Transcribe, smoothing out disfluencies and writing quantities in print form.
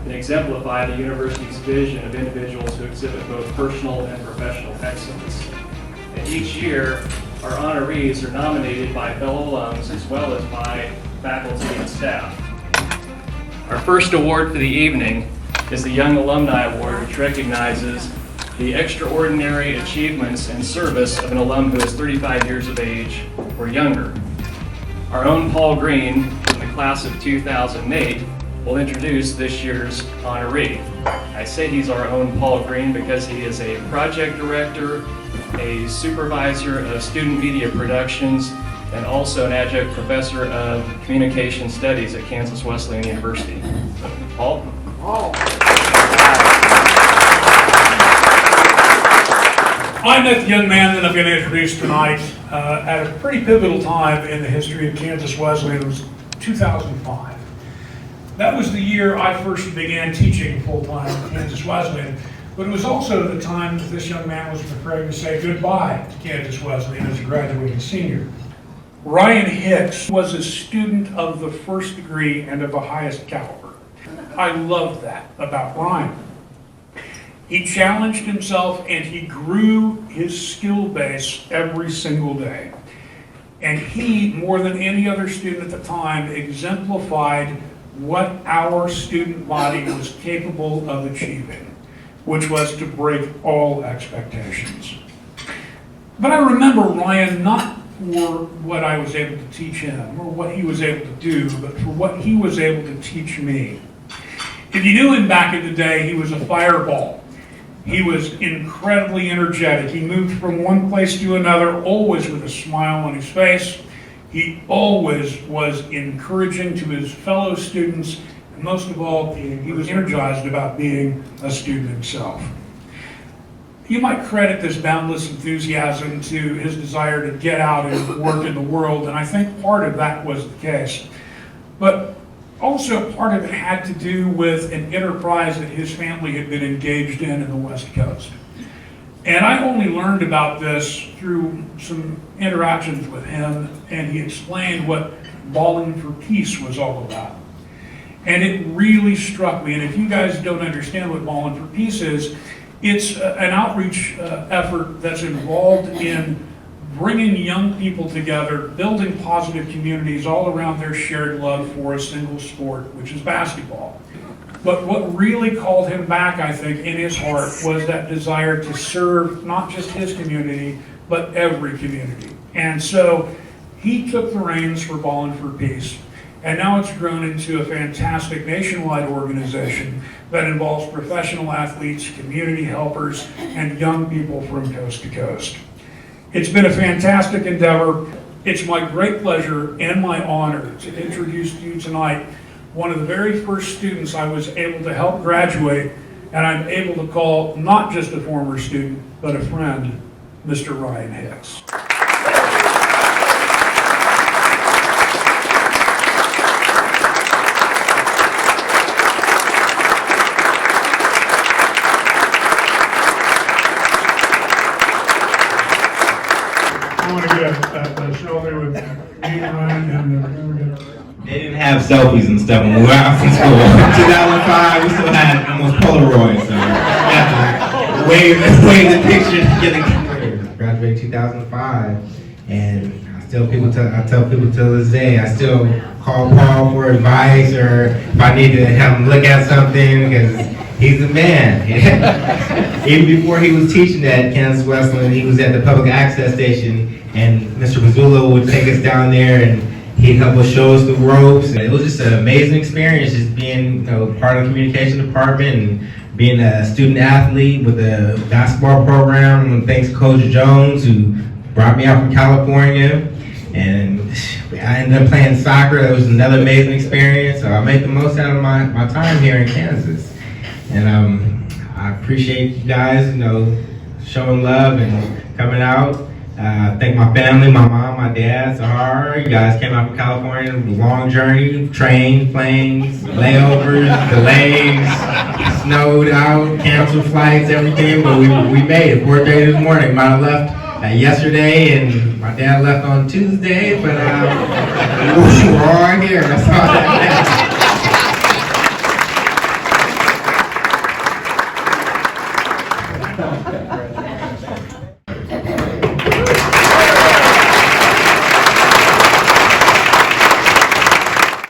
and exemplify the university's vision of individuals who exhibit both personal and professional excellence. And each year, our honorees are nominated by fellow alums as well as by faculty and staff. Our first award for the evening is the Young Alumni Award, which recognizes the extraordinary achievements and service of an alum who is 35 years of age or younger. Our own Paul Green, from the class of 2008, will introduce this year's honoree. I say he's our own Paul Green because he is a project director, a supervisor of student media productions, and also an adjunct professor of communication studies at Kansas Wesleyan University. Paul? I met the young man that I'm going to introduce tonight at a pretty pivotal time in the history of Kansas Wesleyan. It was 2005. That was the year I first began teaching full-time at Kansas Wesleyan, but it was also the time that this young man was preparing to say goodbye to Kansas Wesleyan as a graduating senior. Ryan Hicks was a student of the first degree and of the highest caliber. I loved that about Ryan. He challenged himself and he grew his skill base every single day. And he, more than any other student at the time, exemplified what our student body was capable of achieving, which was to break all expectations. But I remember Ryan not for what I was able to teach him or what he was able to do, but for what he was able to teach me. If you knew him back in the day, he was a fireball. He was incredibly energetic. He moved from one place to another, always with a smile on his face. He always was encouraging to his fellow students, and most of all, he was energized about being a student himself. You might credit this boundless enthusiasm to his desire to get out and work in the world, and I think part of that was the case. But also part of it had to do with an enterprise that his family had been engaged in the West Coast. And I only learned about this through some interactions with him, and he explained what Balling for Peace was all about. And it really struck me, and if you guys don't understand what Balling for Peace is, it's an outreach effort that's involved in bringing young people together, building positive communities all around their shared love for a single sport, which is basketball. But what really called him back, I think, in his heart was that desire to serve not just his community, but every community. And so he took the reins for Ballin' for Peace, and now it's grown into a fantastic nationwide organization that involves professional athletes, community helpers, and young people from coast to coast. It's been a fantastic endeavor. It's my great pleasure and my honor to introduce to you tonight one of the very first students I was able to help graduate, and I'm able to call not just a former student, but a friend, Mr. Ryan Hicks. I want to get a shoulder with me and Ryan and They didn't have selfies and stuff when we were out from school. 2005, we still had almost Polaroids, so we have to wave the picture to get it. Graduated 2005, and I tell people till this day, I still call Paul for advice or if I need to have him look at something because he's the man. Even before he was teaching at Kansas Wesleyan, he was at the public access station, and Mr. Pizzullo would take us down there and he'd help us show us the ropes. It was just an amazing experience, just being part of the communication department and being a student athlete with a basketball program. And thanks to Coach Jones, who brought me out from California. And I ended up playing soccer. That was another amazing experience. So I make the most out of my time here in Kansas. And I appreciate you guys, showing love and coming out. Thank my family, my mom, my dad, Sahara. You guys came out from California, long journey, train, planes, layovers, delays, snowed out, canceled flights, everything, but we made it. 4:30 this morning. Might have left yesterday, and my dad left on Tuesday, but we're all here. That's all that matters.